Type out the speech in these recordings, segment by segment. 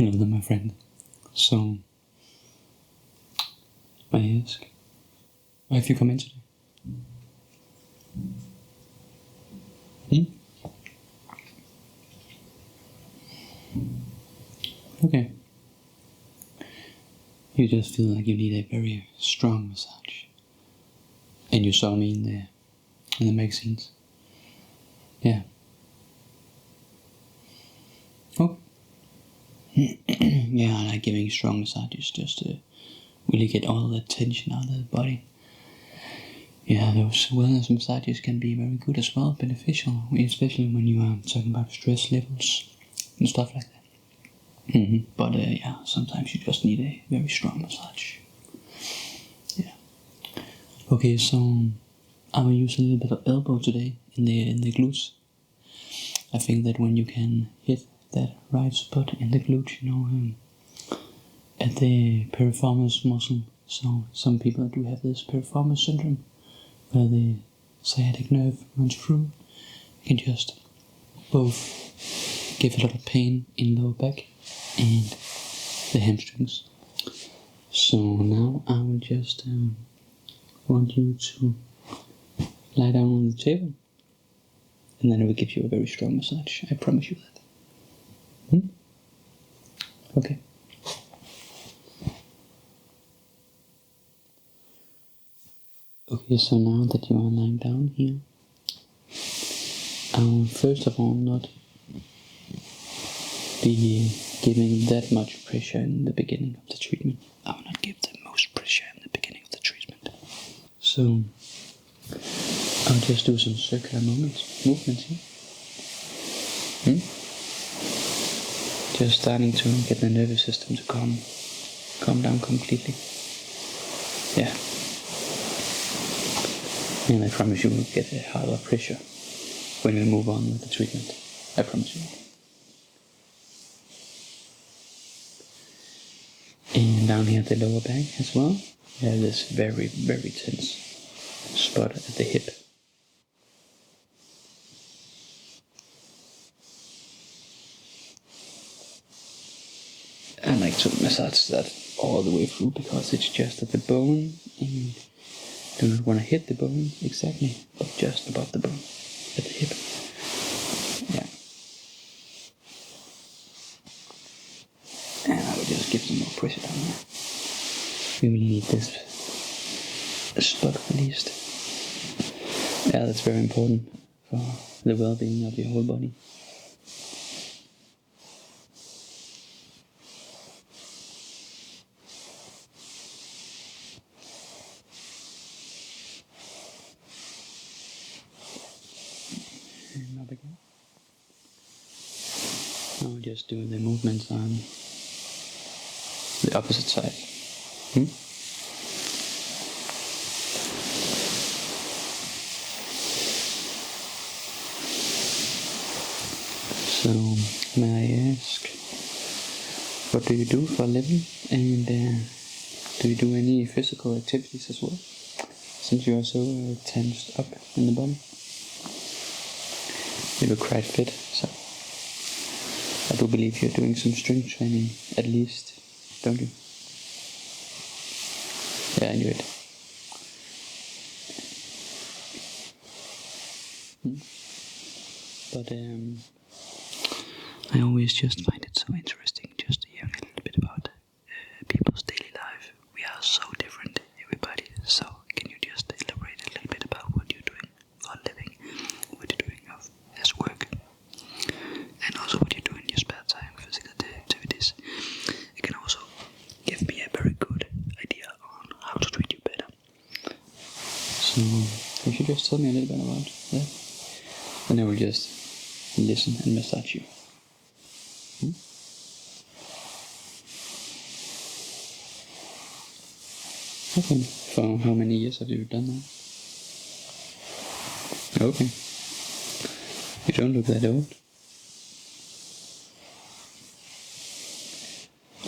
Hello there, my friend. So, I ask, why have you come in today? Okay. You just feel like you need a very strong massage. And you saw me in the magazines. Yeah. Oh. Yeah, I like giving strong massages just to really get all the tension out of the body. Yeah, those wellness massages can be very good as well, beneficial, especially when you are talking about stress levels and stuff like that. But yeah, sometimes you just need a very strong massage. Yeah. Okay, so I will use a little bit of elbow today in the glutes. I think that when you can hit that right spot in the glute, at the piriformis muscle. So some people do have this piriformis syndrome, where the sciatic nerve runs through. You can just both give a lot of pain in lower back and the hamstrings. So now I will just want you to lie down on the table, and then I will give you a very strong massage. I promise you that. Okay. Okay, so now that you are lying down here, I will first of all not be giving that much pressure in the beginning of the treatment. I will not give the most pressure in the beginning of the treatment. So I'll just do some circular movements here. Just starting to get the nervous system to calm down completely. Yeah. And I promise you will get a higher pressure when we move on with the treatment. I promise you. And down here at the lower back as well, we have this very, very tense spot at the hip. I like to massage that all the way through because it's just at the bone, and do not want to hit the bone exactly, but just above the bone at the hip. Yeah. And I will just give some more pressure down here. We will need this spot released. Yeah, that's very important for the well-being of your whole body. And up again. I'll just do the movements on the opposite side. So, may I ask, what do you do for a living, and do you do any physical activities as well, since you are so tensed up in the body? You look quite fit, so I do believe you're doing some strength training at least, don't you? Yeah, I knew it. But I always just find it so interesting just to hear a little bit about people's daily life. We are so different, everybody. So can you just elaborate a little bit about what you're doing for a living, what you're doing as work, and also what you do in your spare time, physical activities? It can also give me a very good idea on how to treat you better. So if you just tell me a little bit about that, then I will just listen and massage you. Okay. For how many years have you done that? Okay. You don't look that old.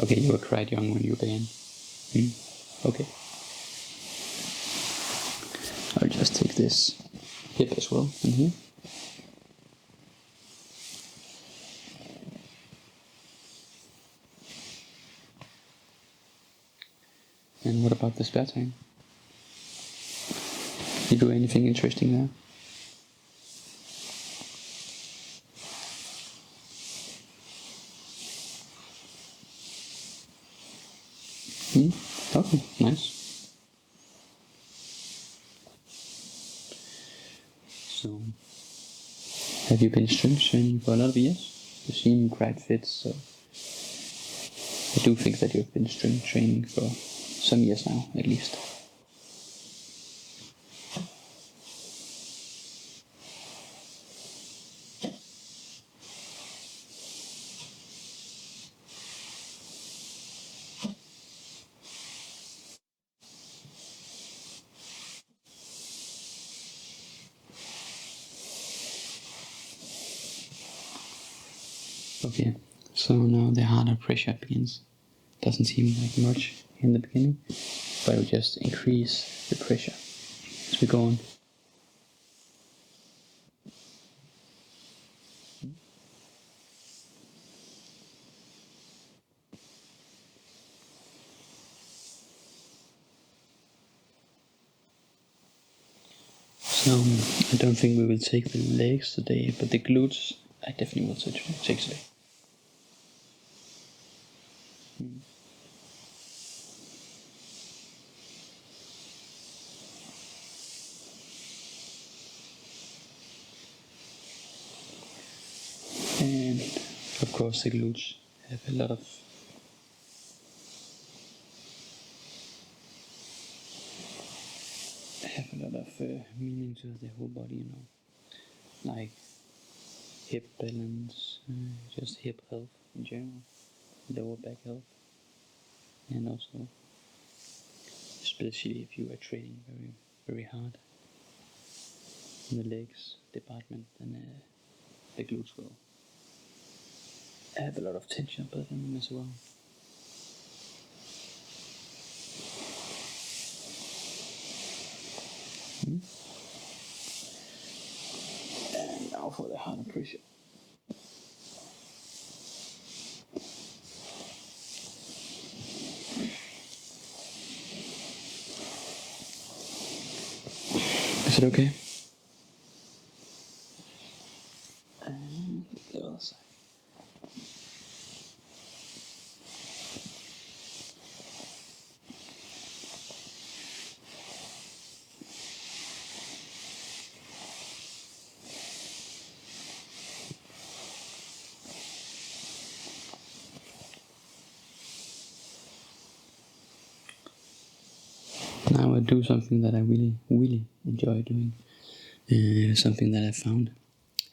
Okay, you were quite young when you began. Okay. I'll just take this hip as well in here. And what about the spare time? You do anything interesting there? Okay, nice. So, have you been strength training for a lot of years? You seem quite fit, so I do think that you've been strength training for some years now, at least. Okay, so now the harder pressure begins. Doesn't seem like much in the beginning, but we just increase the pressure as we go on. So I don't think we will take the legs today, but the glutes I definitely will take today. And of course the glutes have a lot of meaning to the whole body, you know, like hip balance, just hip health in general, lower back health, and also especially if you are training very, very hard in the legs department, then the glutes will have a lot of tension built in them as well. And now for the harder pressure. Is it okay? And the other side. Now I do something that I really, really enjoy doing. Something that I found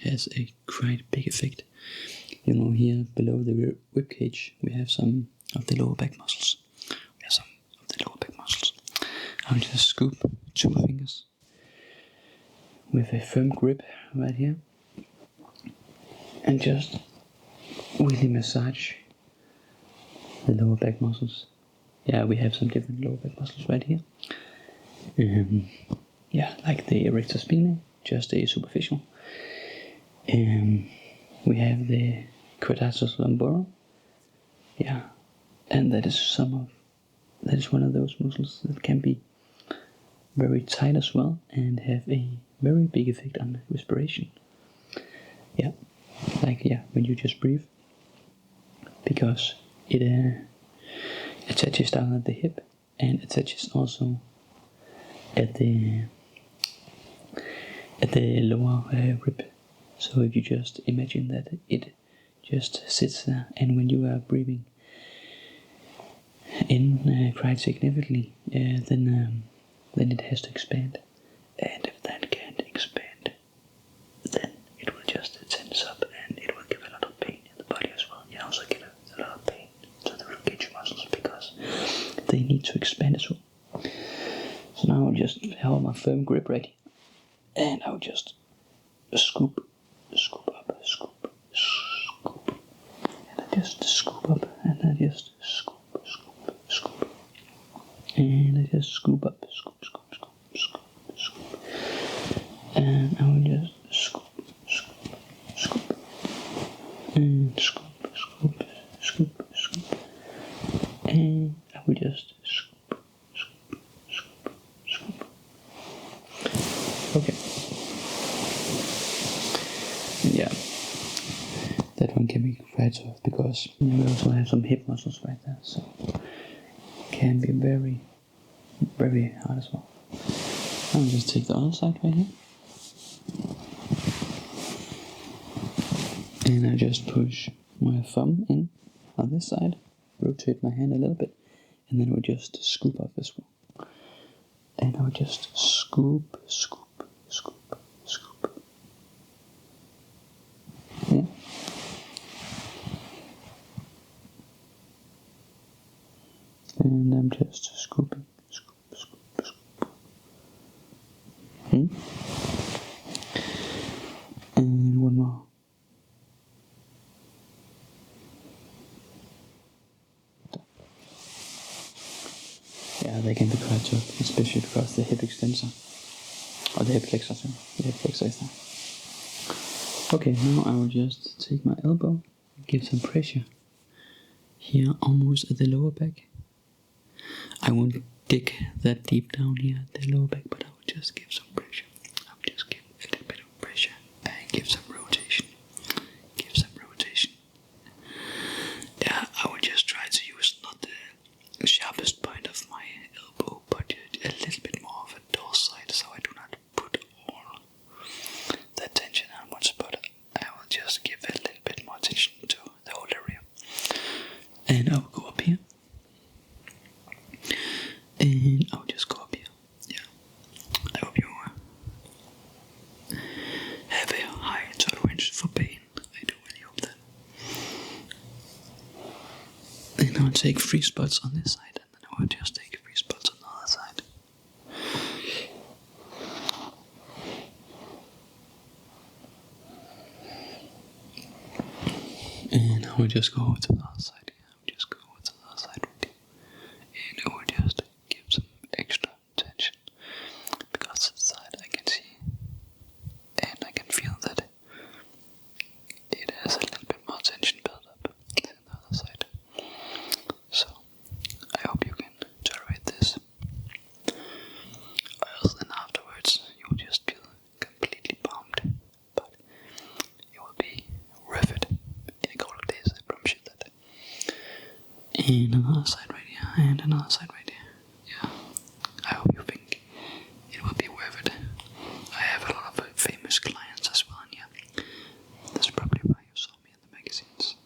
has a quite big effect. You know, here below the rib cage, we have some of the lower back muscles. I'll just scoop 2 fingers with a firm grip right here, and just really massage the lower back muscles. Yeah, we have some different lower back muscles right here. Yeah, like the erector spinae, just a superficial. We have the quadratus lumborum. Yeah, and that is one of those muscles that can be very tight as well and have a very big effect on respiration. Yeah, when you just breathe, because it attaches down at the hip and attaches also at the lower rib. So if you just imagine that it just sits there, and when you are breathing in quite significantly, then it has to expand. And if that can't expand, then it will just tense up, and it will give a lot of pain in the body as well. It also give a lot of pain to the ribcage muscles because they need to expand as well. So now I'll just have my firm grip ready, and I'll just scoop up, and I just scoop up, and I just scoop, and I just scoop up, scoop, and I will just scoop, and scoop, and I will just scoop, be quite tough because we also have some hip muscles right there, so it can be very, very hard as well. I'll just take the other side right here. And I just push my thumb in on this side, rotate my hand a little bit, and then we just scoop up this one. And I would just scoop, scoop, scoop, scoop. Yeah. And I'm just scooping, scoop, scoop, scoop. And one more. Yeah, they can be quite tough, especially because the hip extensor, or the hip flexor, sorry. The hip flexor is there. Okay, now I will just take my elbow, give some pressure here, almost at the lower back. I won't dig that deep down here at the lower back, but I will just give some pressure. I will just give a little bit of pressure and give some rotation. Give some rotation. Yeah, I will just try to use not the sharpest point of my elbow, but a little bit more of a dull side, so I do not put all the tension on one spot. I will just give a little bit more attention to the whole area. And I will go up here. And I'll just go up here. Yeah. I hope you have a high tolerance for pain. I do really hope that. And I'll take 3 spots on this side, and then I will just take 3 spots on the other side. And I will just go over to the other side. I will just go over to the other side right here. And I will just give some extra tension, because this side I can see and I can feel that it has a little bit more tension built up than the other side. So I hope you can tolerate this, or else then afterwards you will just feel completely bombed, but it will be worth it in a couple of days, I promise you that. And another side right here, and another side right here. Yeah, I hope you think it will be worth it. I have a lot of famous clients as well in here. That's probably why you saw me in the magazines.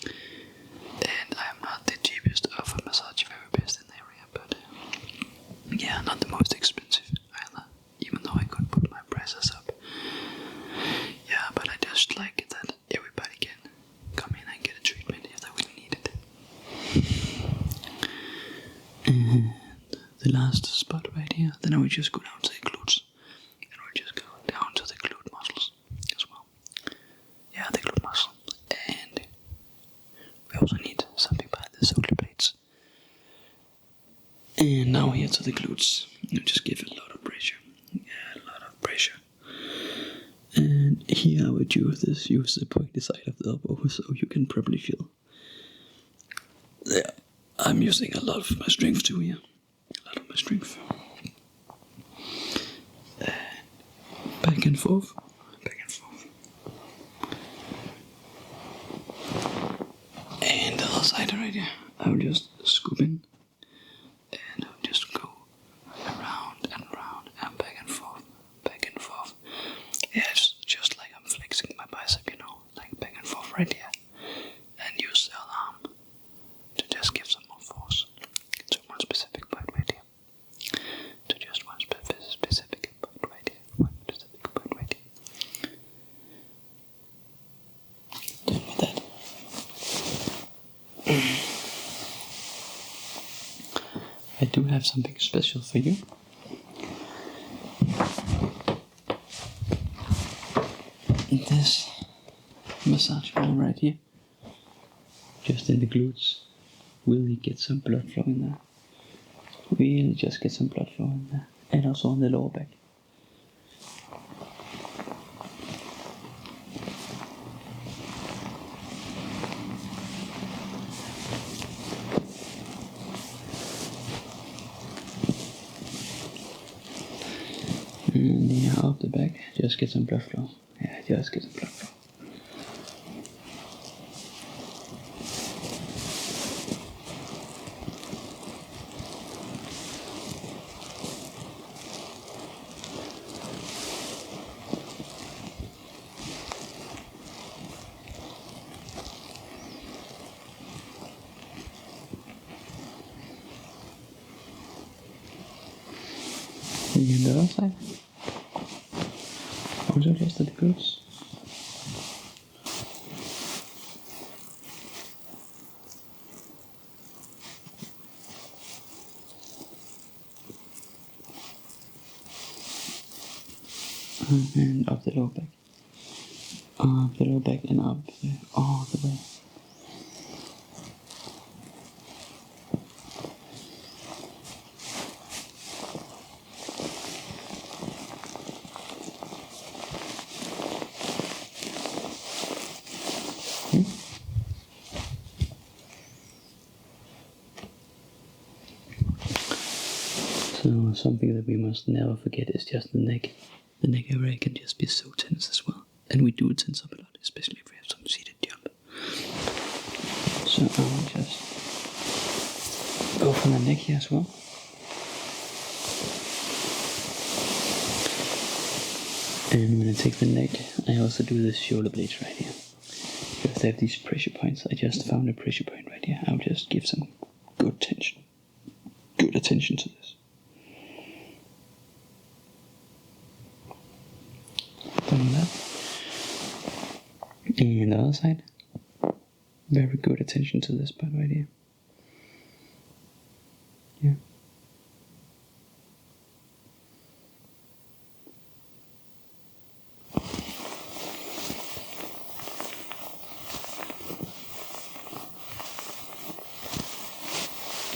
And I am not the cheapest of a massage therapist in the area, but yeah, not the most expensive either, even though I could put my prices up. Yeah, but I just like that everybody can come in and get a treatment if they really need it. And the last spot right here, then I will just go down to the glutes, and I will just go down to the glute muscles as well. Yeah, the glute muscle. And we also need something behind the shoulder blades. And now here to the glutes, you just give a lot of pressure. Yeah, a lot of pressure. And here I would use the pointy side of the elbow, so you can probably feel. Yeah, I'm using a lot of my strength too here. A lot of my strength. Back and forth. Back and forth. And the other side right here, I will just scoop in. And I'll just go around and around and back and forth. Back and forth. Yeah, it's just like I'm flexing my bicep, you know, like back and forth right here. And use the other arm to just give some more force to one specific point right here. To just one specific point right here. One specific point right here. Done with that. I do have something special for you. This massage ball right here, just in the glutes, really get some blood flow in there. Really just get some blood flow in there, and also on the lower back. And yeah, up the back, just get some blood flow. Yeah, just get some blood flow. And the other side. Also just the glutes. And up the lower back. Up the lower back and up all the way. So something that we must never forget is just the neck. The neck area can just be so tense as well. And we do tense up a lot, especially if we have some seated jump. So I'll just go for the neck here as well. And when I take the neck, I also do the shoulder blades right here. Because they have these pressure points. I just found a pressure point right here. I'll just give some good tension. Good attention to this. Done that. And the other side. Very good attention to this part right here. Yeah.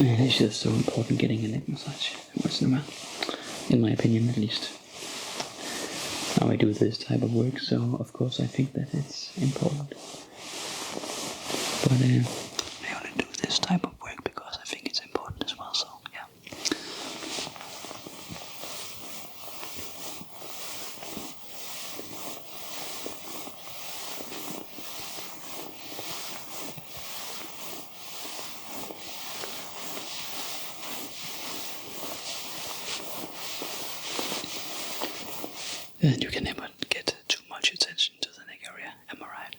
And it's just so important getting a neck massage once in a while, in my opinion at least. Now I do this type of work, so of course I think that it's important. But I only do this type of work because I think it's important as well, so yeah. And you can never get too much attention to the neck area, am I right?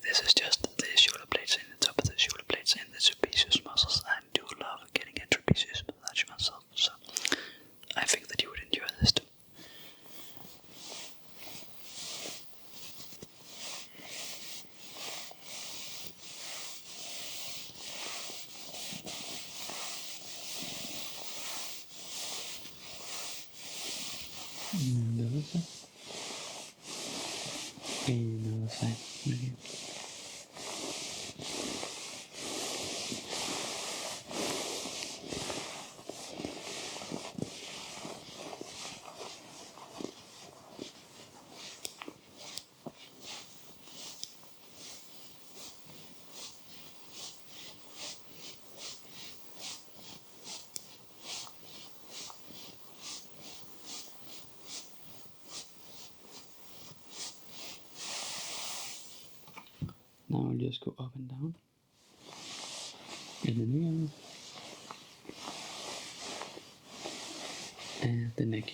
This is just the shoulder blades and the top of the shoulder blades and the trapezius muscles. I do love getting a trapezius massage myself, so I think that you would enjoy this too. And the other side. And the other side. Right here. Now I'll just go up and down. And then again. And the neck.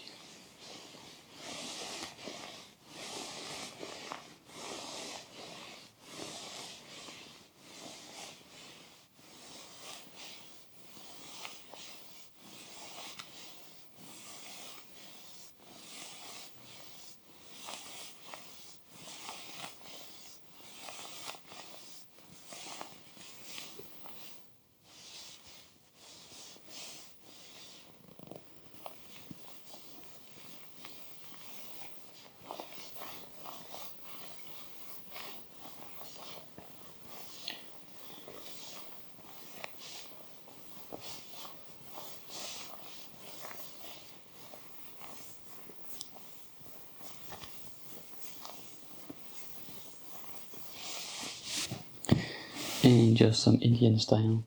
And just some Indian style.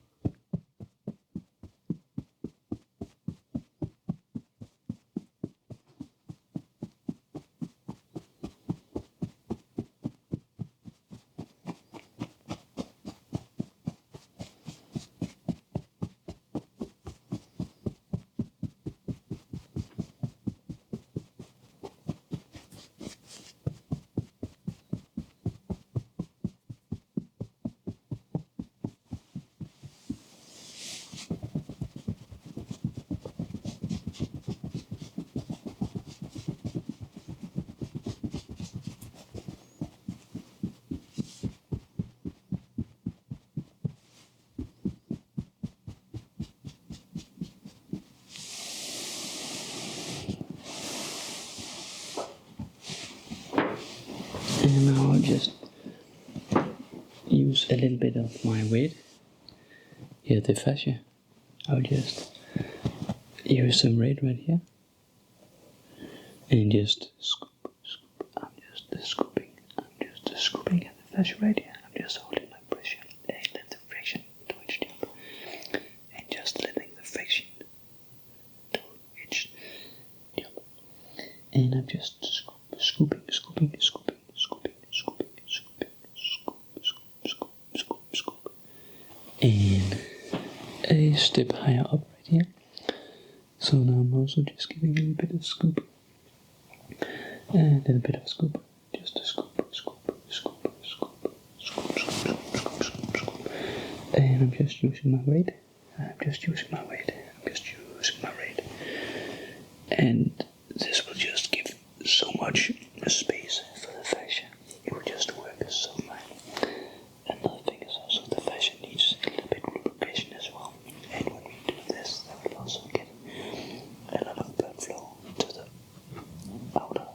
use a little bit of my weight, here the fascia. I'll just use some weight right here, and just scoop. I'm just scooping at the fascia right here. I'm just holding my pressure and let the friction to each tip, and just letting the friction to each tip. And I'm just scooping. And a step higher up right here. So now I'm also just giving a little bit of scoop. And a little bit of scoop. Just a scoop. And I'm just using my weight. And this will just give so much space for the fascia. It will just work so fine. Another thing is also the fascia needs a little bit of lubrication as well. And when we do this, that will also get a lot of blood flow to the outer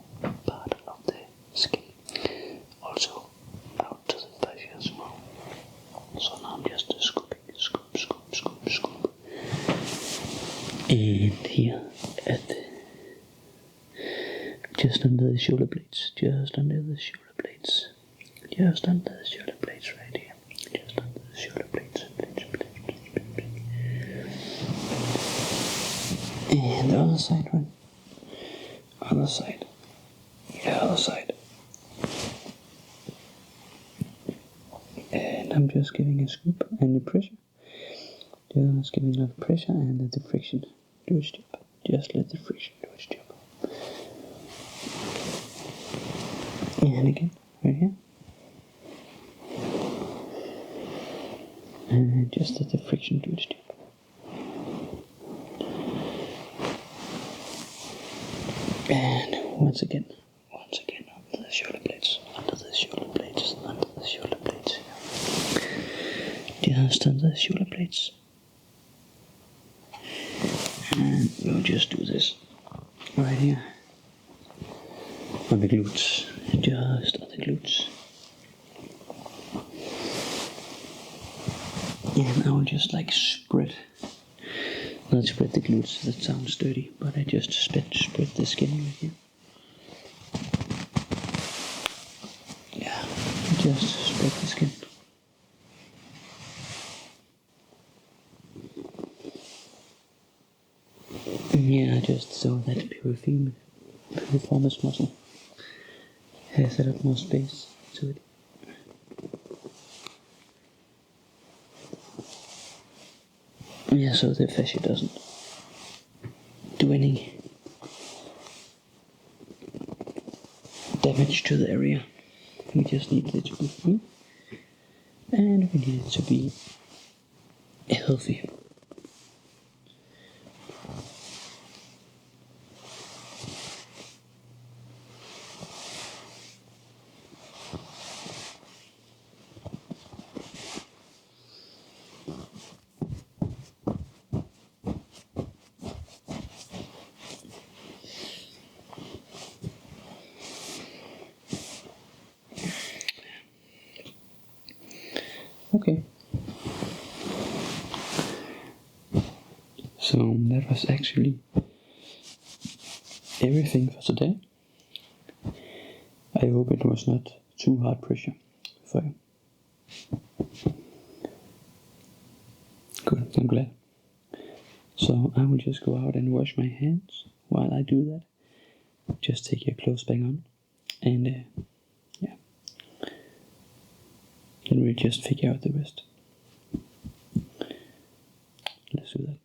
part of the skin. Also out to the fascia as well. So now I'm just scooping. And here at the just under the shoulder blades right here. Just under the shoulder blades. And the other side one. The other side. And I'm just giving a scoop and the pressure. Just giving a lot of pressure and let the friction do its job. Just let the friction do its job. And again, right here. And just let the friction do its job. And once again, under the shoulder blades. Just under the shoulder blades. And we'll just do this right here. On the glutes. Just on the glutes. And I will just like spread. Not spread the glutes, that sounds dirty, but I just spread the skin right here. Yeah, just spread the skin. Yeah, just so that piriformis muscle has a lot more space to it. Yeah, so the fascia doesn't do any damage to the area. We just need it to be free, and we need it to be healthy. Okay. So that was actually everything for today. I hope it was not too hard pressure for you. Good, I'm glad. So I will just go out and wash my hands while I do that. Just take your clothes back on, and yeah, then we'll just figure out the rest. Let's do that.